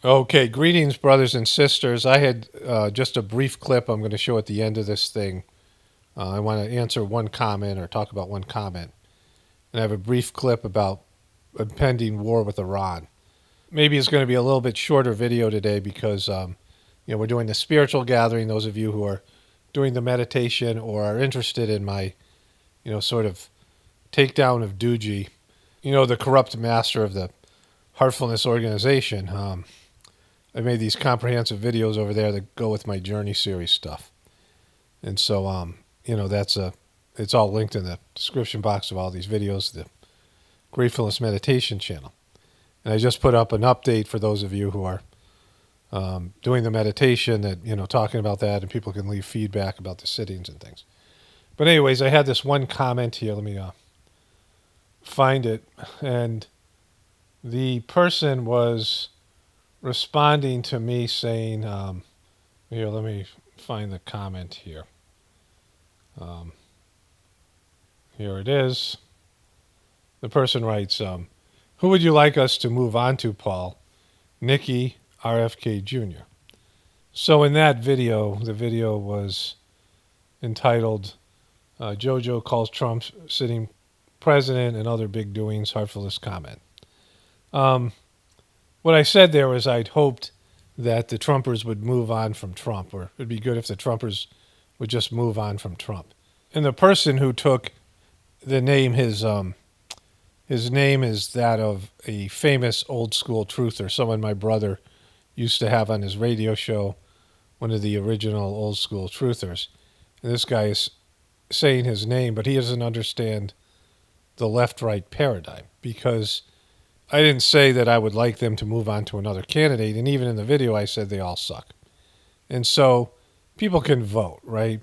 Okay, greetings, brothers and sisters. I had just a brief clip I'm going to show at the end of this thing. I want to answer one comment or talk about one comment. And I have a brief clip about impending war with Iran. Maybe it's going to be a little bit shorter video today because we're doing the spiritual gathering. Those of you who are doing the meditation or are interested in my sort of takedown of Doogie, the corrupt master of the Heartfulness organization. I made these comprehensive videos over there that go with my Journey series stuff. And so, it's all linked in the description box of all these videos, the Gratefullness meditation channel. And I just put up an update for those of you who are doing the meditation that, talking about that, and people can leave feedback about the sittings and things. But anyways, I had this one comment here. Let me find it. And the person was responding to me saying, here, let me find the comment here. Here it is. The person writes, who would you like us to move on to, Paul? Nikki, RFK Jr. So in that video, the video was entitled, JoJo calls Trump sitting president and other big doings, heartfulness comment. What I said there was I'd hoped that the Trumpers would move on from Trump, or it'd be good if the Trumpers would just move on from Trump. And the person who took the name, his name is that of a famous old school truther, someone my brother used to have on his radio show, one of the original old school truthers. And this guy is saying his name, but he doesn't understand the left-right paradigm, because I didn't say that I would like them to move on to another candidate, and even in the video I said they all suck. And so people can vote, right?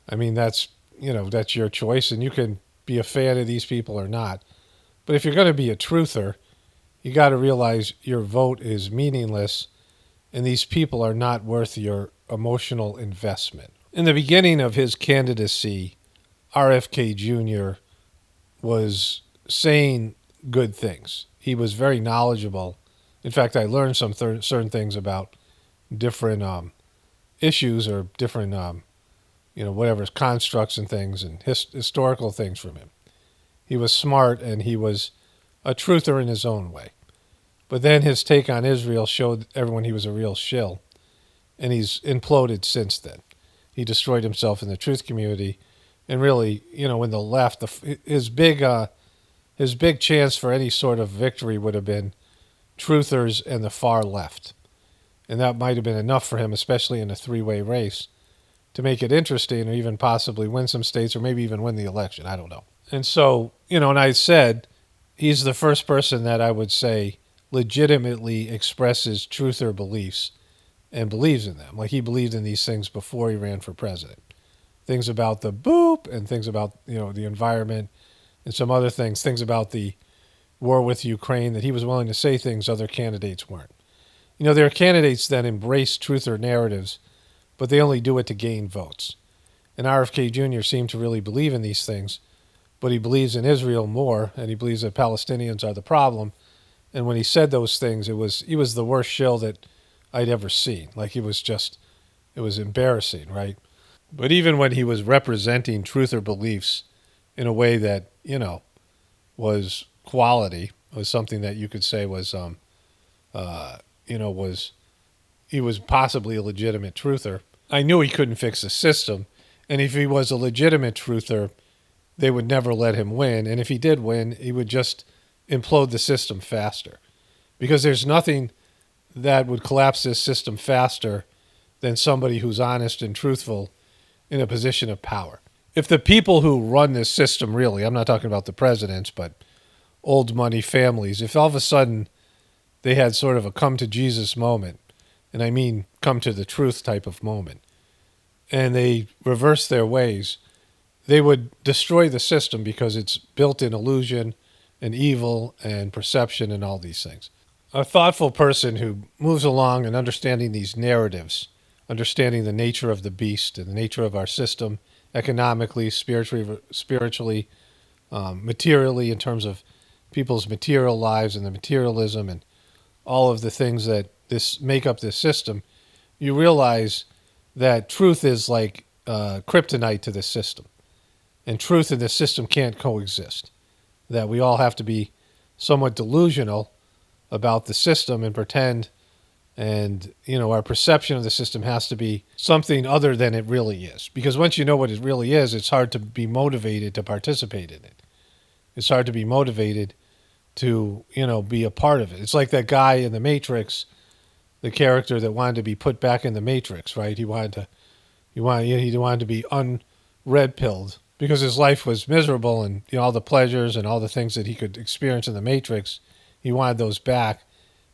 I mean, that's your choice, and you can be a fan of these people or not. But if you're going to be a truther, you got to realize your vote is meaningless, and these people are not worth your emotional investment. In the beginning of his candidacy, RFK Jr. was saying good things. He was very knowledgeable. In fact, I learned some certain things about different issues or different, whatever, constructs and things and historical things from him. He was smart, and he was a truther in his own way. But then his take on Israel showed everyone he was a real shill, and he's imploded since then. He destroyed himself in the truth community, and really, in the left, his big chance for any sort of victory would have been truthers and the far left. And that might have been enough for him, especially in a three-way race, to make it interesting or even possibly win some states or maybe even win the election. I don't know. And so, and I said he's the first person that I would say legitimately expresses truther beliefs and believes in them. Like, he believed in these things before he ran for president. Things about the boop and things about, the environment and some other things about the war with Ukraine, that he was willing to say things other candidates weren't. There are candidates that embrace truther narratives, but they only do it to gain votes. And RFK Jr. seemed to really believe in these things, but he believes in Israel more, and he believes that Palestinians are the problem. And when he said those things, he was the worst shill that I'd ever seen. Like, it was embarrassing, right? But even when he was representing truther beliefs in a way that, was quality, was something that you could say was, he was possibly a legitimate truther, I knew he couldn't fix the system. And if he was a legitimate truther, they would never let him win. And if he did win, he would just implode the system faster. Because there's nothing that would collapse this system faster than somebody who's honest and truthful in a position of power. If the people who run this system really, I'm not talking about the presidents, but old money families, if all of a sudden they had sort of a come to Jesus moment, and I mean come to the truth type of moment, and they reverse their ways, they would destroy the system because it's built in illusion and evil and perception and all these things. A thoughtful person who moves along and understanding these narratives, understanding the nature of the beast and the nature of our system, economically, spiritually, materially, in terms of people's material lives and the materialism and all of the things that make up this system, you realize that truth is like kryptonite to this system, and truth and this system can't coexist. That we all have to be somewhat delusional about the system and pretend, and our perception of the system has to be something other than it really is. Because once you know what it really is, it's hard to be motivated to participate in it. It's hard to be motivated to be a part of it. It's like that guy in the Matrix, the character that wanted to be put back in the Matrix, right? He wanted to be unred pilled because his life was miserable, and all the pleasures and all the things that he could experience in the Matrix, he wanted those back,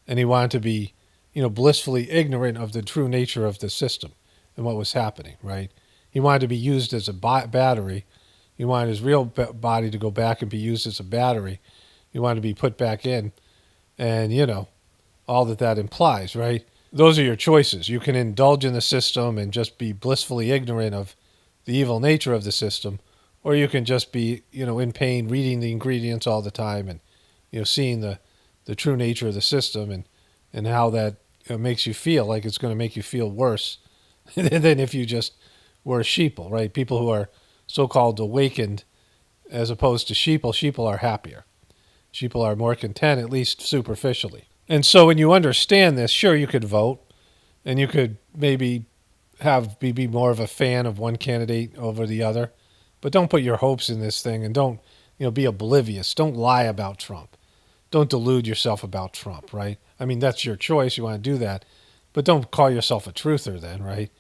and he wanted to be blissfully ignorant of the true nature of the system and what was happening, right? He wanted to be used as a battery. He wanted his real body to go back and be used as a battery. He wanted to be put back in, and all that implies, right? Those are your choices. You can indulge in the system and just be blissfully ignorant of the evil nature of the system, or you can just be, in pain, reading the ingredients all the time and, seeing the true nature of the system and how that makes you feel like it's going to make you feel worse than if you just were a sheeple, right? People who are so-called awakened as opposed to sheeple. Sheeple are happier. Sheeple are more content, at least superficially. And so when you understand this, sure, you could vote, and you could maybe be more of a fan of one candidate over the other, but don't put your hopes in this thing, and don't be oblivious. Don't lie about Trump. Don't delude yourself about Trump, right? I mean, that's your choice. You want to do that, but don't call yourself a truther then, right?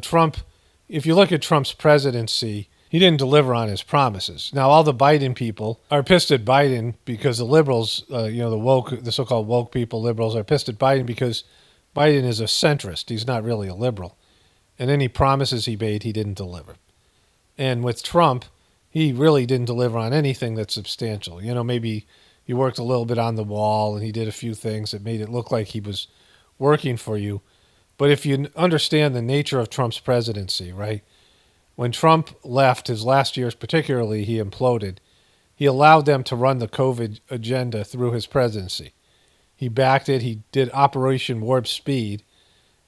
Trump, if you look at Trump's presidency, he didn't deliver on his promises. Now, all the Biden people are pissed at Biden because the liberals, the so-called woke people, liberals, are pissed at Biden because Biden is a centrist. He's not really a liberal. And any promises he made, he didn't deliver. And with Trump, he really didn't deliver on anything that's substantial. Maybe he worked a little bit on the wall and he did a few things that made it look like he was working for you. But if you understand the nature of Trump's presidency, right? When Trump left, his last years particularly, he imploded. He allowed them to run the COVID agenda through his presidency. He backed it. He did Operation Warp Speed,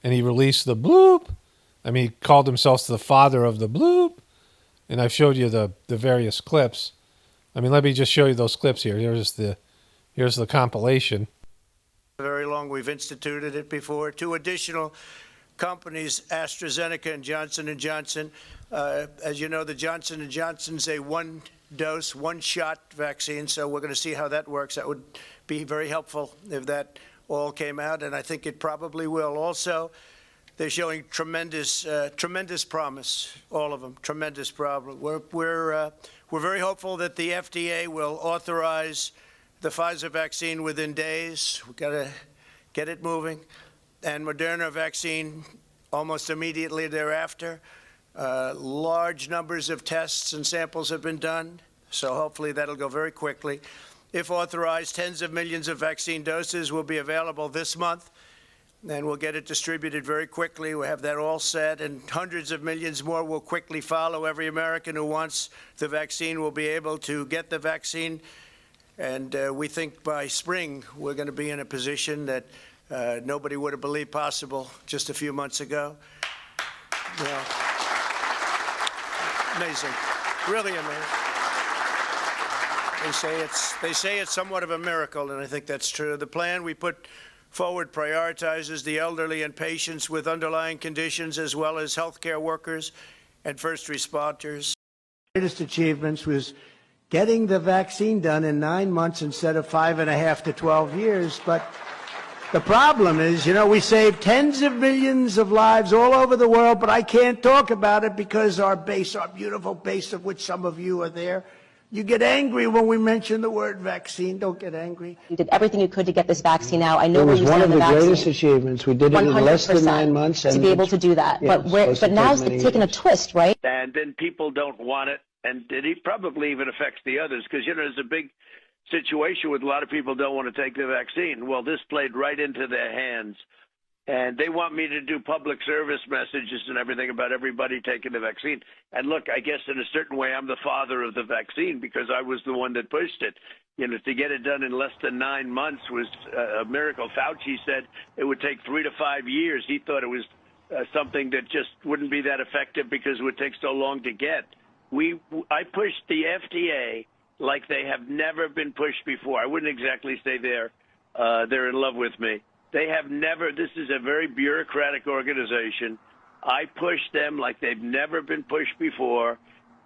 and he released the bloop. I mean, he called himself the father of the bloop. And I've showed you the various clips. I mean, let me just show you those clips here. Here's the compilation. Very long. We've instituted it before. 2 additional companies, AstraZeneca and Johnson & Johnson. As you know, the Johnson & Johnson's a one-dose, one-shot vaccine, so we're going to see how that works. That would be very helpful if that all came out, and I think it probably will. Also, they're showing tremendous promise, all of them, tremendous problem. We're very hopeful that the FDA will authorize the Pfizer vaccine within days. We've got to get it moving. And Moderna vaccine almost immediately thereafter. Large numbers of tests and samples have been done, so hopefully that'll go very quickly. If authorized, tens of millions of vaccine doses will be available this month, and we'll get it distributed very quickly. We'll have that all set, and hundreds of millions more will quickly follow. Every American who wants the vaccine will be able to get the vaccine, and we think by spring we're going to be in a position that nobody would have believed possible just a few months ago. Amazing, really amazing. They say it's somewhat of a miracle, and I think that's true. The plan we put forward prioritizes the elderly and patients with underlying conditions, as well as healthcare workers and first responders. The greatest achievements was getting the vaccine done in 9 months instead of 5.5 to 12 years. But the problem is, we saved tens of millions of lives all over the world, but I can't talk about it because our beautiful base, of which some of you are there, you get angry when we mention the word vaccine. Don't get angry. You did everything you could to get this vaccine out. I know where you stand on the vaccine. It was one of the greatest achievements. We did it in less than 9 months. To be able to do that. Yeah, but now it's taken a twist, right? And then people don't want it, and it probably even affects the others because, there's a big situation with a lot of people don't want to take the vaccine. Well, this played right into their hands. And they want me to do public service messages and everything about everybody taking the vaccine. And look, I guess in a certain way, I'm the father of the vaccine because I was the one that pushed it. To get it done in less than 9 months was a miracle. Fauci said it would take 3 to 5 years. He thought it was something that just wouldn't be that effective because it would take so long to get. I pushed the FDA like they have never been pushed before. I wouldn't exactly say they're in love with me. They have never. This is a very bureaucratic organization. I pushed them like they've never been pushed before,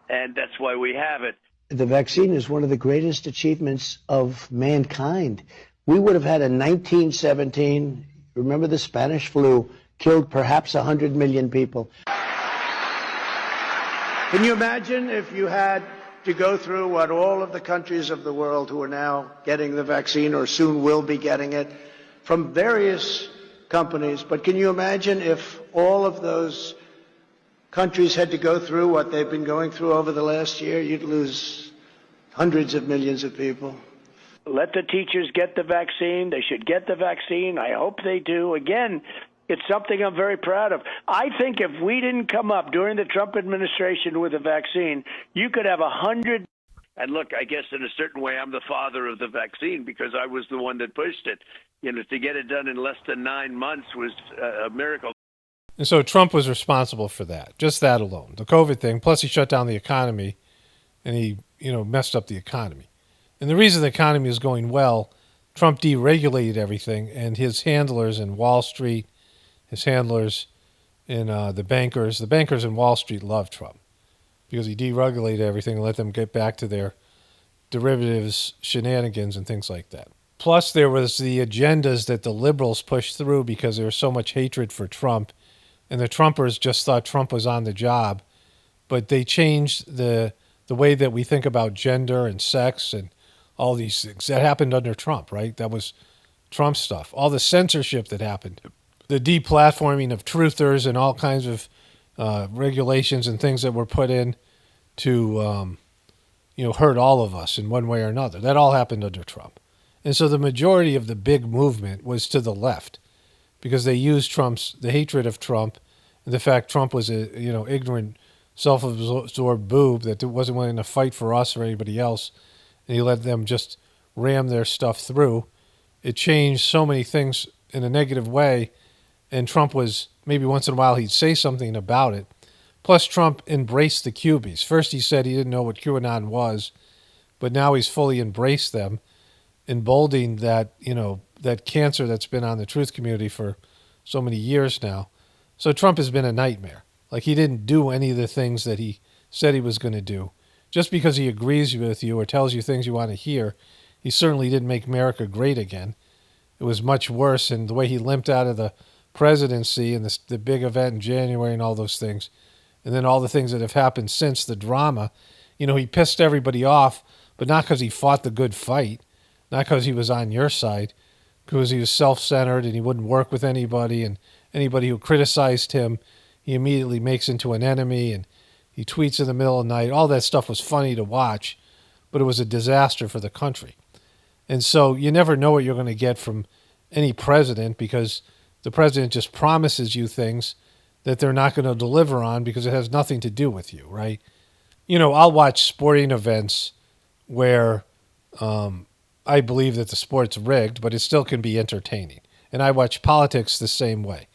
and that's why we have it. The vaccine is one of the greatest achievements of mankind. We would have had in 1917, remember the Spanish flu, killed perhaps 100 million people. Can you imagine if you had to go through what all of the countries of the world who are now getting the vaccine or soon will be getting it from various companies, but can you imagine if all of those countries had to go through what they've been going through over the last year? You'd lose hundreds of millions of people. Let the teachers get the vaccine. They should get the vaccine. I hope they do. Again, it's something I'm very proud of. I think if we didn't come up during the Trump administration with a vaccine, you could have 100. And look, I guess in a certain way, I'm the father of the vaccine because I was the one that pushed it. To get it done in less than 9 months was a miracle. And so Trump was responsible for that, just that alone, the COVID thing. Plus, he shut down the economy, and he, messed up the economy. And the reason the economy is going well, Trump deregulated everything, and his handlers in Wall Street, his handlers in the bankers in Wall Street love Trump because he deregulated everything and let them get back to their derivatives, shenanigans, and things like that. Plus, there was the agendas that the liberals pushed through because there was so much hatred for Trump. And the Trumpers just thought Trump was on the job, but they changed the way that we think about gender and sex and all these things. That happened under Trump, right? That was Trump stuff. All the censorship that happened, the deplatforming of truthers and all kinds of regulations and things that were put in to, hurt all of us in one way or another. That all happened under Trump. And so the majority of the big movement was to the left, because they used the hatred of Trump and the fact Trump was a, ignorant, self-absorbed boob that wasn't willing to fight for us or anybody else, and he let them just ram their stuff through. It changed so many things in a negative way, and Trump was, maybe once in a while he'd say something about it. Plus, Trump embraced the Cubies. First he said he didn't know what QAnon was, but now he's fully embraced them, emboldening that, that cancer that's been on the truth community for so many years now. So Trump has been a nightmare. Like, he didn't do any of the things that he said he was going to do. Just because he agrees with you or tells you things you want to hear, he certainly didn't make America great again. It was much worse, and the way he limped out of the presidency and the big event in January and all those things, and then all the things that have happened since, the drama, he pissed everybody off, but not because he fought the good fight, not because he was on your side, because he was self-centered and he wouldn't work with anybody, and anybody who criticized him, he immediately makes into an enemy, and he tweets in the middle of the night. All that stuff was funny to watch, but it was a disaster for the country. And so you never know what you're going to get from any president, because the president just promises you things that they're not going to deliver on because it has nothing to do with you, right? I'll watch sporting events where I believe that the sport's rigged, but it still can be entertaining. And I watch politics the same way.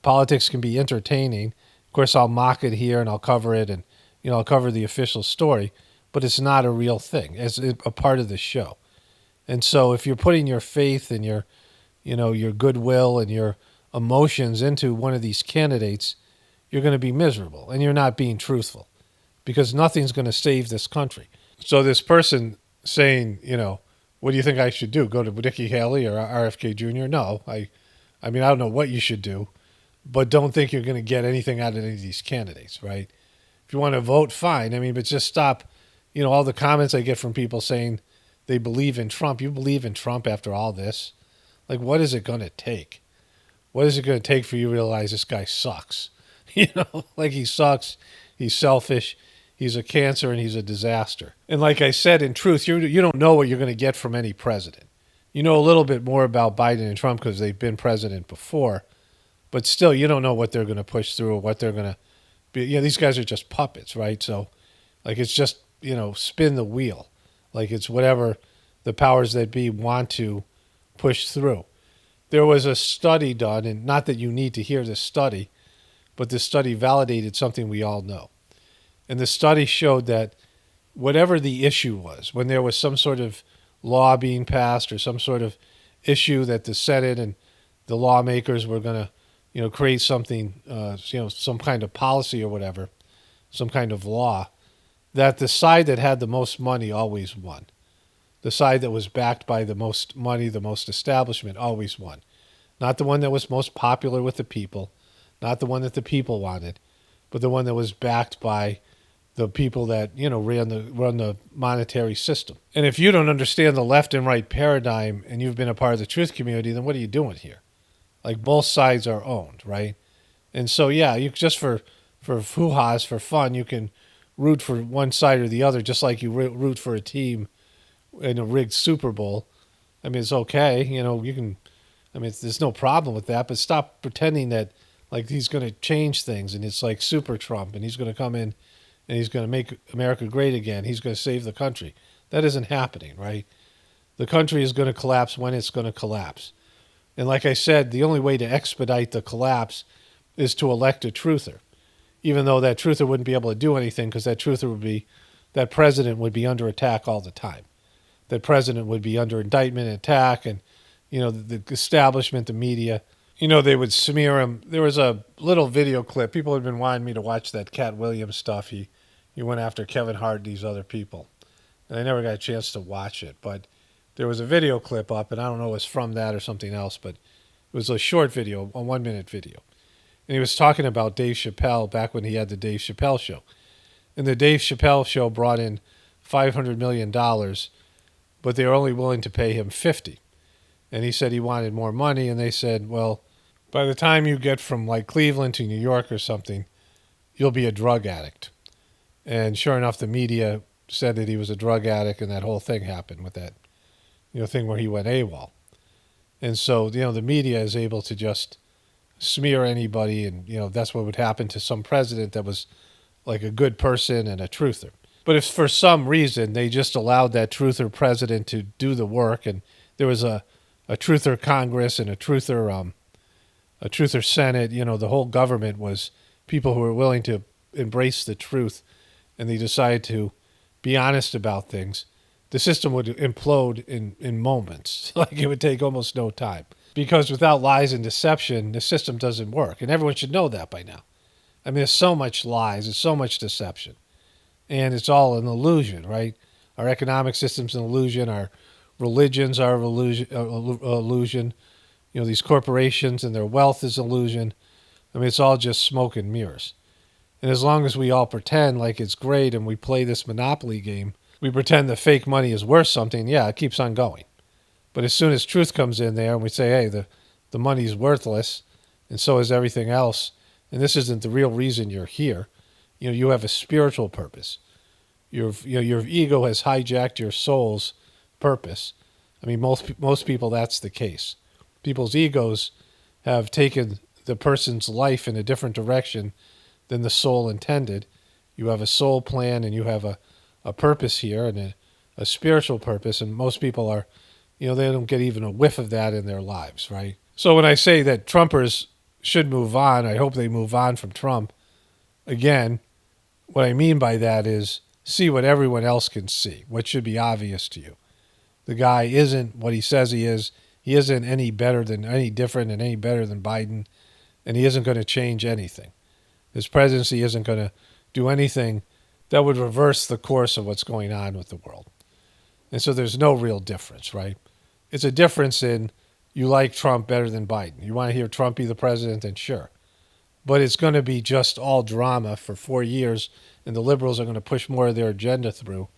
Politics can be entertaining. Of course, I'll mock it here and I'll cover it, and I'll cover the official story, but it's not a real thing. It's a part of the show. And so if you're putting your faith and your goodwill and your emotions into one of these candidates, you're going to be miserable, and you're not being truthful, because nothing's going to save this country. So this person saying, what do you think I should do? Go to Nikki Haley or RFK Jr.? No, I don't know what you should do, but don't think you're going to get anything out of any of these candidates, right? If you want to vote, fine. But just stop, all the comments I get from people saying they believe in Trump. You believe in Trump after all this? Like, what is it going to take? What is it going to take for you to realize this guy sucks? Like, he sucks. He's selfish. He's a cancer, and he's a disaster. And like I said, in truth, you don't know what you're going to get from any president. You know a little bit more about Biden and Trump because they've been president before, but still, you don't know what they're going to push through or what they're going to be. These guys are just puppets, right? So, like, it's just, spin the wheel. Like, it's whatever the powers that be want to push through. There was a study done, and not that you need to hear this study, but this study validated something we all know. And the study showed that whatever the issue was, when there was some sort of law being passed or some sort of issue that the Senate and the lawmakers were going to, create something, some kind of policy or whatever, some kind of law, that the side that had the most money always won. The side that was backed by the most money, the most establishment, always won. Not the one that was most popular with the people, not the one that the people wanted, but the one that was backed by the people that, run the monetary system. And if you don't understand the left and right paradigm and you've been a part of the truth community, then what are you doing here? Like, both sides are owned, right? And so, yeah, you just for hoo-has, for fun, you can root for one side or the other, just like you root for a team in a rigged Super Bowl. I mean, it's okay. You can, there's no problem with that, but stop pretending that, like, he's going to change things and it's like Super Trump and he's going to come in and he's going to make America great again. He's going to save the country. That isn't happening, right? The country is going to collapse when it's going to collapse. And like I said, the only way to expedite the collapse is to elect a truther, even though that truther wouldn't be able to do anything because that president would be under attack all the time. That president would be under indictment and attack, and, the establishment, the media, they would smear him. There was a little video clip. People had been wanting me to watch that Cat Williams stuff. He went after Kevin Hart and these other people. And I never got a chance to watch it, but there was a video clip up, and I don't know if it was from that or something else, but it was a short video, a 1-minute video. And he was talking about Dave Chappelle back when he had the Dave Chappelle Show. And the Dave Chappelle Show brought in $500 million, but they were only willing to pay him $50. And he said he wanted more money, and they said, well, by the time you get from like Cleveland to New York or something, you'll be a drug addict. And sure enough, the media said that he was a drug addict, and that whole thing happened with that, thing where he went AWOL. And so, the media is able to just smear anybody, and, that's what would happen to some president that was like a good person and a truther. But if for some reason they just allowed that truther president to do the work, and there was a truther Congress and a truther Senate, the whole government was people who were willing to embrace the truth, and they decided to be honest about things, the system would implode in moments. Like, it would take almost no time. Because without lies and deception, the system doesn't work. And everyone should know that by now. I mean, there's so much lies, there's so much deception. And it's all an illusion, right? Our economic system's an illusion, our religions are illusion. These corporations and their wealth is illusion. I mean, it's all just smoke and mirrors. And as long as we all pretend like it's great and we play this Monopoly game, we pretend that fake money is worth something, yeah, it keeps on going. But as soon as truth comes in there and we say, hey, the money's worthless, and so is everything else, and this isn't the real reason you're here, you have a spiritual purpose. Your ego has hijacked your soul's purpose. I mean, most people, that's the case. People's egos have taken the person's life in a different direction than the soul intended. You have a soul plan, and you have a purpose here, and a spiritual purpose, and most people are, they don't get even a whiff of that in their lives, right? So when I say that Trumpers should move on, I hope they move on from Trump. Again, what I mean by that is see what everyone else can see, what should be obvious to you. The guy isn't what he says he is. He isn't any different and any better than Biden, and he isn't going to change anything. His presidency isn't going to do anything that would reverse the course of what's going on with the world. And so there's no real difference, right? It's a difference in you like Trump better than Biden. You want to hear Trump be the president, then sure. But it's going to be just all drama for 4 years, and the liberals are going to push more of their agenda through.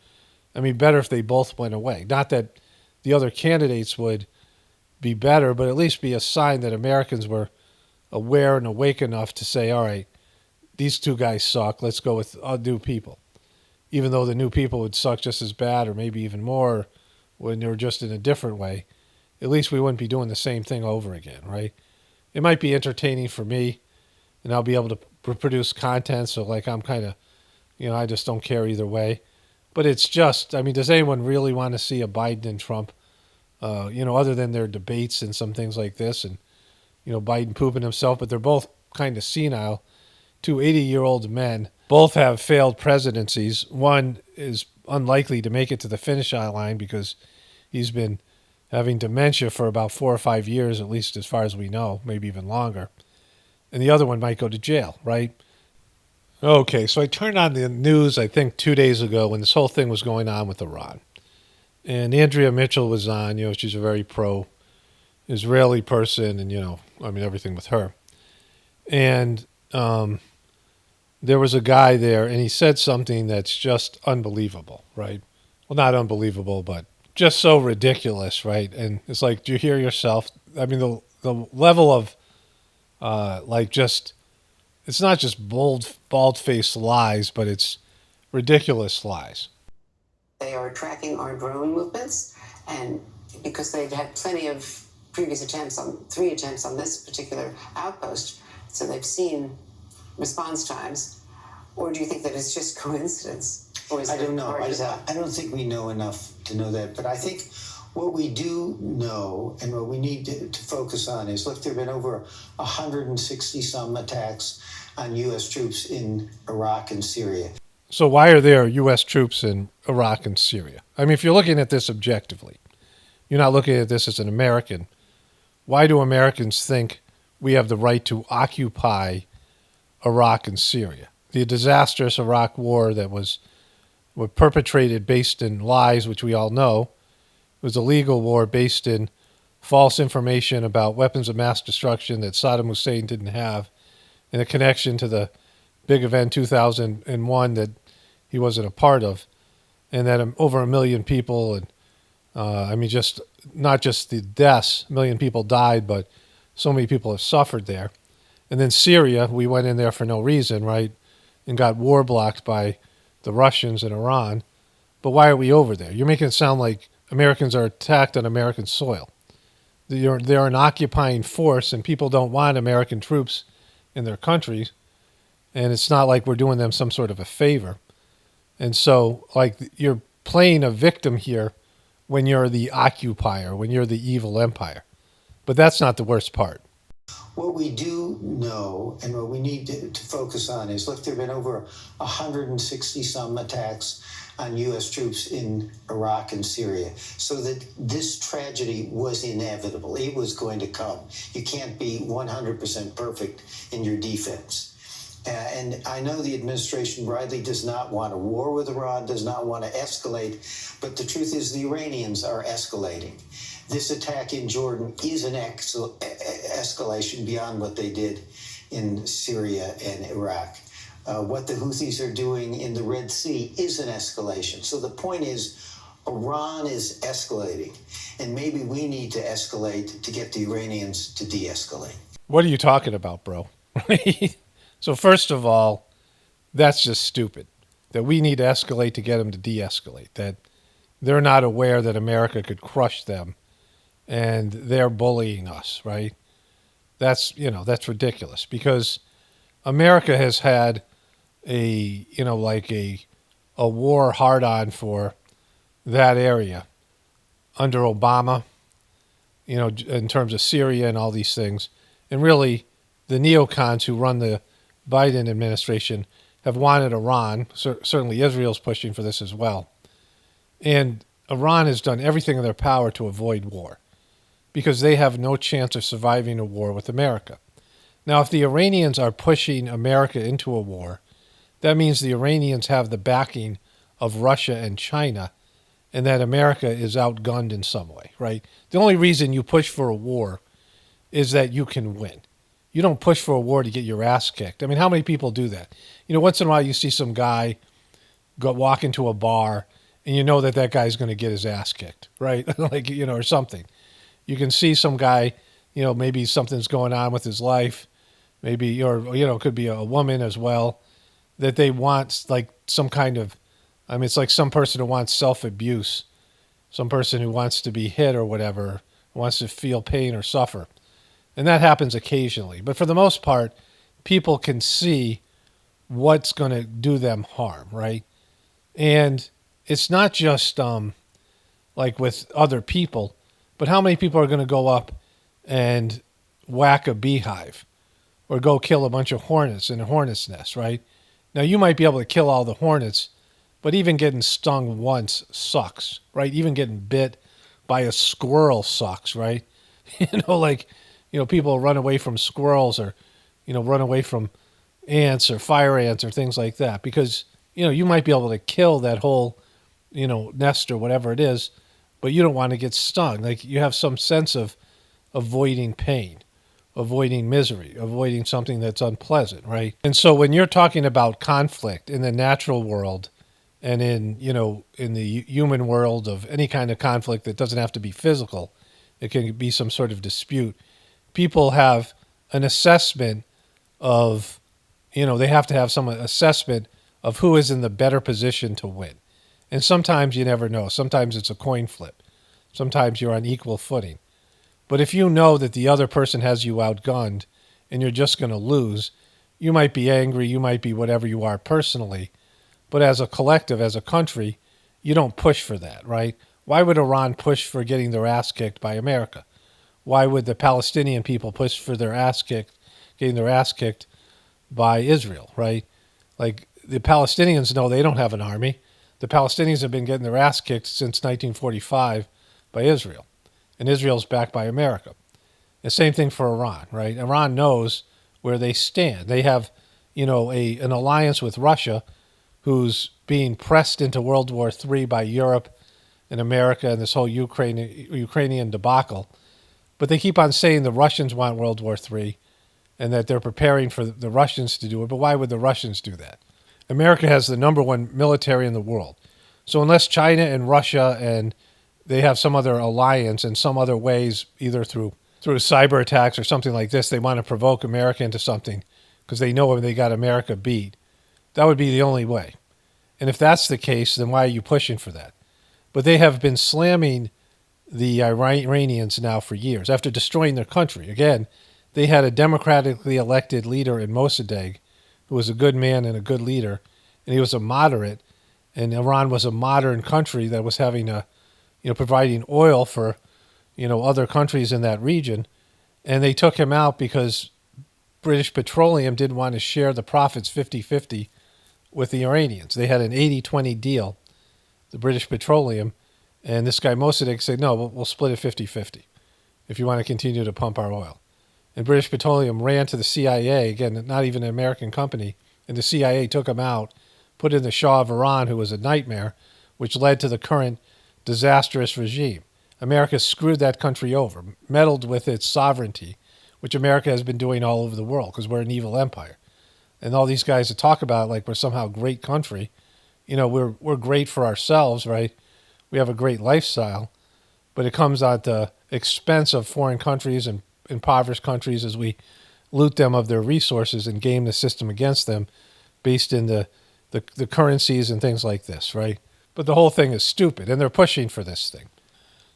I mean, better if they both went away. Not that the other candidates would be better, but at least be a sign that Americans were aware and awake enough to say, all right, these two guys suck. Let's go with new people. Even though the new people would suck just as bad or maybe even more when they were just in a different way, at least we wouldn't be doing the same thing over again, right? It might be entertaining for me, and I'll be able to produce content, so like I'm kind of, I just don't care either way. But it's just, I mean, does anyone really want to see a Biden and Trump, other than their debates and some things like this, and, Biden pooping himself, but they're both kind of senile. Two 80-year-old men, both have failed presidencies. One is unlikely to make it to the finish line because he's been having dementia for about 4 or 5 years, at least as far as we know, maybe even longer. And the other one might go to jail, right? Okay, so I turned on the news, I think 2 days ago when this whole thing was going on with Iran. And Andrea Mitchell was on, she's a very pro-Israeli person and, everything with her. And there was a guy there and he said something that's just unbelievable, right? Well, not unbelievable, but just so ridiculous, right? And it's like, do you hear yourself? I mean, the level of, it's not just bald-faced lies, but it's ridiculous lies. They are tracking our drone movements, and because they've had plenty of previous three attempts on this particular outpost, so they've seen response times. Or do you think that it's just coincidence? Or is I don't know. I don't think we know enough to know that. But I think what we do know and what we need to focus on is, look, there have been over 160-some attacks on U.S. troops in Iraq and Syria. So why are there U.S. troops in Iraq and Syria? I mean, if you're looking at this objectively, you're not looking at this as an American. Why do Americans think we have the right to occupy Iraq and Syria? The disastrous Iraq war that was perpetrated based in lies, which we all know, was a legal war based in false information about weapons of mass destruction that Saddam Hussein didn't have, and a connection to the big event 2001 that he wasn't a part of, and that over 1 million people, and just not just the deaths, 1 million people died, but so many people have suffered there. And then Syria, we went in there for no reason, right, and got war blocked by the Russians and Iran. But why are we over there? You're making it sound like Americans are attacked on American soil. They're an occupying force, and people don't want American troops in their countries. And it's not like we're doing them some sort of a favor. And so, you're playing a victim here when you're the occupier, when you're the evil empire. But that's not the worst part. What we do know and what we need to focus on is, look, there have been over 160-some attacks on U.S. troops in Iraq and Syria. So that this tragedy was inevitable. It was going to come. You can't be 100% perfect in your defense. And I know the administration rightly does not want a war with Iran, does not want to escalate, but the truth is the Iranians are escalating. This attack in Jordan is an escalation beyond what they did in Syria and Iraq. What the Houthis are doing in the Red Sea is an escalation. So the point is, Iran is escalating, and maybe we need to escalate to get the Iranians to de-escalate. What are you talking about, bro? So first of all, that's just stupid. That we need to escalate to get them to de-escalate. That they're not aware that America could crush them, and they're bullying us, right? That's ridiculous, because America has had a war hard-on for that area under Obama, in terms of Syria and all these things. And really, the neocons who run the Biden administration have wanted Iran. Certainly Israel's pushing for this as well. And Iran has done everything in their power to avoid war, because they have no chance of surviving a war with America. Now, if the Iranians are pushing America into a war, that means the Iranians have the backing of Russia and China, and that America is outgunned in some way, right? The only reason you push for a war is that you can win. You don't push for a war to get your ass kicked. I mean, how many people do that? Once in a while you see some guy walk into a bar, and you know that guy's going to get his ass kicked, right? Or something. You can see some guy, maybe something's going on with his life, maybe, or, it could be a woman as well, that they want some kind of, it's like some person who wants self-abuse, some person who wants to be hit or whatever, wants to feel pain or suffer. And that happens occasionally. But for the most part, people can see what's going to do them harm, right? And it's not just like with other people, but how many people are going to go up and whack a beehive or go kill a bunch of hornets in a hornet's nest, right? Now, you might be able to kill all the hornets, but even getting stung once sucks, right? Even getting bit by a squirrel sucks, right? People run away from squirrels or, run away from ants or fire ants or things like that because, you might be able to kill that whole, nest or whatever it is, but you don't want to get stung. Like you have some sense of avoiding pain, avoiding misery, avoiding something that's unpleasant, right? And so when you're talking about conflict in the natural world and in the human world of any kind of conflict that doesn't have to be physical, it can be some sort of dispute. People have an assessment of, they have to have some assessment of who is in the better position to win. And sometimes you never know. Sometimes it's a coin flip. Sometimes you're on equal footing. But if you know that the other person has you outgunned and you're just going to lose, you might be angry, you might be whatever you are personally. But as a collective, as a country, you don't push for that, right? Why would Iran push for getting their ass kicked by America? Why would the Palestinian people push for getting their ass kicked by Israel, right? Like the Palestinians know they don't have an army. The Palestinians have been getting their ass kicked since 1945 by Israel. And Israel's backed by America. The same thing for Iran, right? Iran knows where they stand. They have, an alliance with Russia who's being pressed into World War III by Europe and America and this whole Ukrainian debacle. But they keep on saying the Russians want World War III and that they're preparing for the Russians to do it. But why would the Russians do that? America has the number one military in the world. So unless China and Russia and they have some other alliance in some other ways, either through cyber attacks or something like this, they want to provoke America into something because they know they got America beat. That would be the only way. And if that's the case, then why are you pushing for that? But they have been slamming the Iranians now for years after destroying their country. Again, they had a democratically elected leader in Mossadegh who was a good man and a good leader, and he was a moderate, and Iran was a modern country that was having providing oil for, other countries in that region, and they took him out because British Petroleum didn't want to share the profits 50-50 with the Iranians. They had an 80-20 deal, the British Petroleum, and this guy Mossadegh said, no, we'll split it 50-50 if you want to continue to pump our oil. And British Petroleum ran to the CIA, again, not even an American company, and the CIA took him out, put in the Shah of Iran, who was a nightmare, which led to the current disastrous regime. America screwed that country over, meddled with its sovereignty, which America has been doing all over the world because we're an evil empire. And all these guys that talk about like we're somehow a great country, we're great for ourselves, right? We have a great lifestyle, but it comes at the expense of foreign countries and impoverished countries as we loot them of their resources and game the system against them based in the currencies and things like this, right? But the whole thing is stupid, and they're pushing for this thing.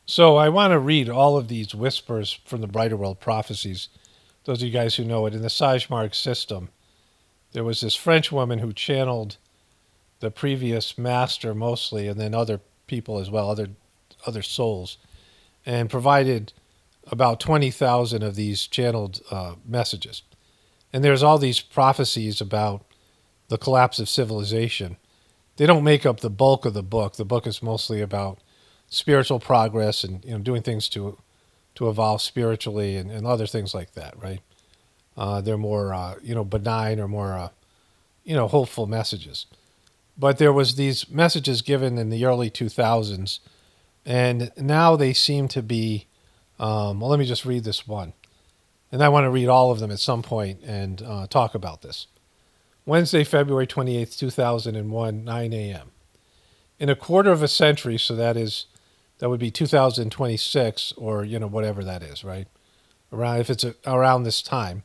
So I want to read all of these whispers from the Brighter World Prophecies. Those of you guys who know it, in the Sajmark system, there was this French woman who channeled the previous master mostly, and then other people as well, other souls, and provided about 20,000 of these channeled messages. And there's all these prophecies about the collapse of civilization. They don't make up the bulk of the book. The book is mostly about spiritual progress and doing things to evolve spiritually and other things like that, right? They're more benign or more hopeful messages. But there was these messages given in the early 2000s, and now they seem to be. Let me just read this one, and I want to read all of them at some point and talk about this. Wednesday, February 28th, 2001, 9 a.m. In a quarter of a century, so that would be 2026, or whatever that is, right? Around if it's around this time,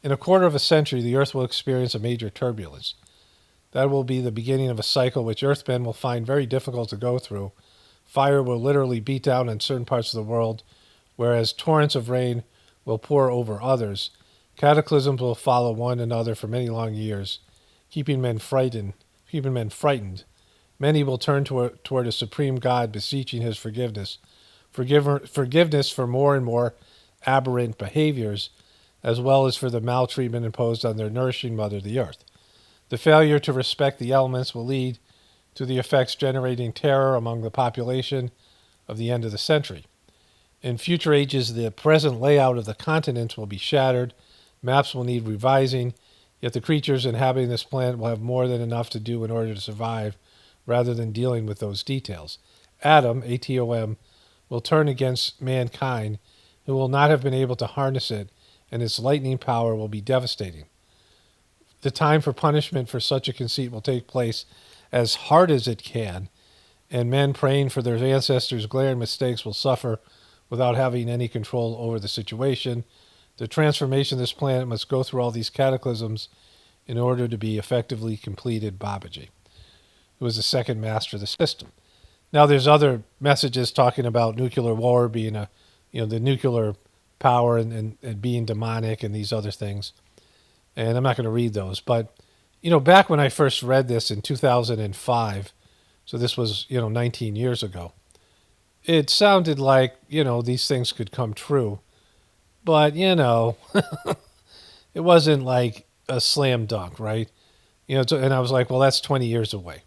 in a quarter of a century, the Earth will experience a major turbulence. That will be the beginning of a cycle which Earthmen will find very difficult to go through. Fire will literally beat down in certain parts of the world, whereas torrents of rain will pour over others. Cataclysms will follow one another for many long years, keeping men frightened, Many will turn toward a supreme God, beseeching his forgiveness for more and more aberrant behaviors, as well as for the maltreatment imposed on their nourishing mother, the earth. The failure to respect the elements will lead to the effects generating terror among the population of the end of the century. In future ages, the present layout of the continents will be shattered, maps will need revising, yet the creatures inhabiting this planet will have more than enough to do in order to survive, rather than dealing with those details. Adam, Atom, will turn against mankind, who will not have been able to harness it, and its lightning power will be devastating. The time for punishment for such a conceit will take place as hard as it can, and men praying for their ancestors' glaring mistakes will suffer without having any control over the situation. The transformation of this planet must go through all these cataclysms in order to be effectively completed. Babaji, who was the second master of the system. Now, there's other messages talking about nuclear war being the nuclear power and being demonic and these other things. And I'm not going to read those. But, back when I first read this in 2005, so this was, 19 years ago, it sounded like, these things could come true. But, it wasn't like a slam dunk, right? And I was like, well, that's 20 years away.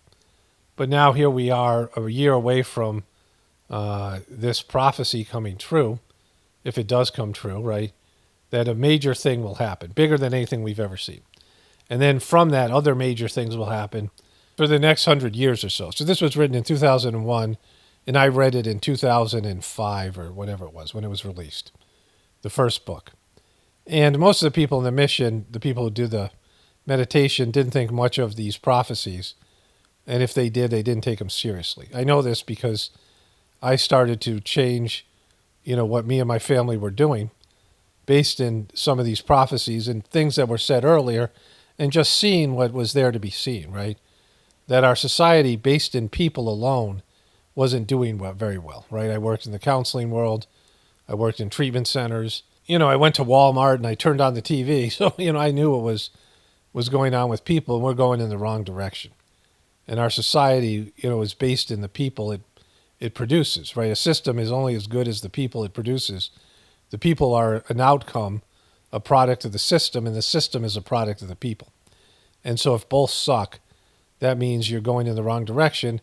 But now here we are a year away from this prophecy coming true, if it does come true, right? That a major thing will happen, bigger than anything we've ever seen. And then from that, other major things will happen for the next 100 years or so. So this was written in 2001, and I read it in 2005 or whatever it was when it was released, the first book. And most of the people in the mission, the people who do the meditation, didn't think much of these prophecies. And if they did, they didn't take them seriously. I know this because I started to change, what me and my family were doing based in some of these prophecies and things that were said earlier, and just seeing what was there to be seen, right? That our society, based in people alone, wasn't doing very well, right? I worked in the counseling world. I worked in treatment centers. I went to Walmart and I turned on the TV. So, I knew what was going on with people, and we're going in the wrong direction. And our society, is based in the people it produces, right? A system is only as good as the people it produces. The people are an outcome, a product of the system, and the system is a product of the people. And so if both suck, that means you're going in the wrong direction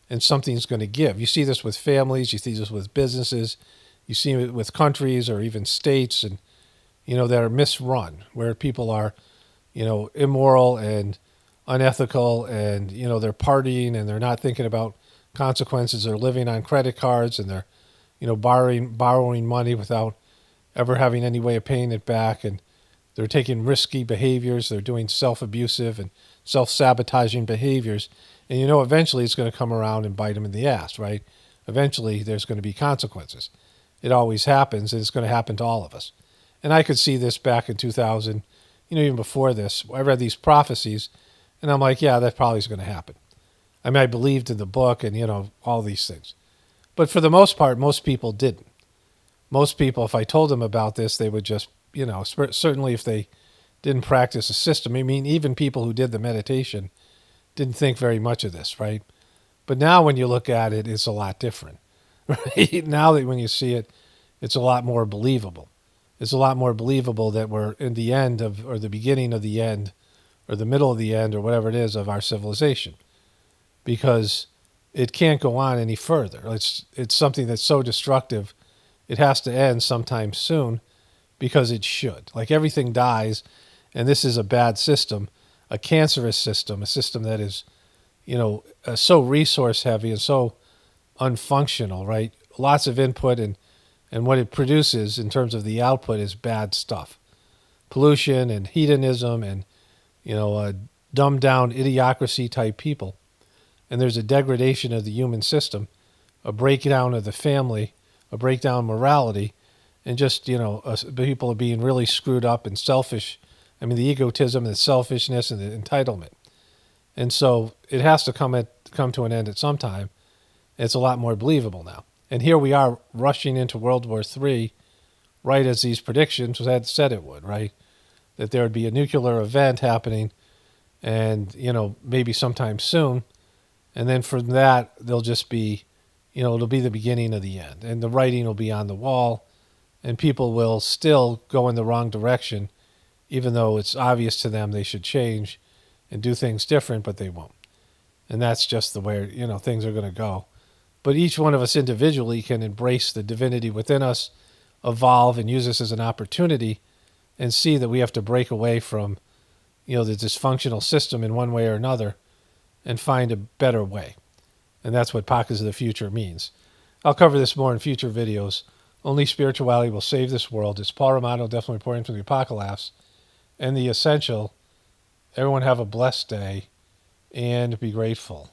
and something's going to give. You see this with families, you see this with businesses, you see it with countries or even states, and, that are misrun, where people are, immoral and unethical, and, they're partying and they're not thinking about consequences. They're living on credit cards and they're, borrowing money without ever having any way of paying it back, and they're taking risky behaviors. They're doing self-abusive and self-sabotaging behaviors, and eventually it's going to come around and bite them in the ass, right? Eventually there's going to be consequences. It always happens, and it's going to happen to all of us. And I could see this back in 2000, even before this. I read these prophecies, and I'm like, yeah, that probably is going to happen. I mean, I believed in the book and, all these things. But for the most part, most people didn't. Most people, if I told them about this, they would just, certainly if they didn't practice a system. I mean, even people who did the meditation didn't think very much of this, right? But now when you look at it, it's a lot different, right? Now that when you see it, it's a lot more believable. It's a lot more believable that we're in the end of, or the beginning of the end, or the middle of the end, or whatever it is, of our civilization. Because it can't go on any further. It's something that's so destructive, it has to end sometime soon, because it should. Like everything dies, and this is a bad system, a cancerous system, a system that is, so resource heavy and so unfunctional, right? Lots of input, and what it produces in terms of the output is bad stuff. Pollution and hedonism and, dumbed down idiocracy type people. And there's a degradation of the human system, a breakdown of the family, a breakdown of morality, and just, people are being really screwed up and selfish. I mean, the egotism and the selfishness and the entitlement. And so it has to come to an end at some time. It's a lot more believable now. And here we are rushing into World War III, right as these predictions had said it would, right? That there would be a nuclear event happening, and, maybe sometime soon. And then from that, they'll just be, it'll be the beginning of the end. And the writing will be on the wall, and people will still go in the wrong direction, even though it's obvious to them they should change and do things different, but they won't. And that's just the way, things are going to go. But each one of us individually can embrace the divinity within us, evolve, and use this as an opportunity, and see that we have to break away from, the dysfunctional system in one way or another and find a better way. And that's what Pockets of the Future means. I'll cover this more in future videos. Only spirituality will save this world. It's Paul Romano, definitely reporting from the Apocalypse. And the essential, everyone have a blessed day and be grateful.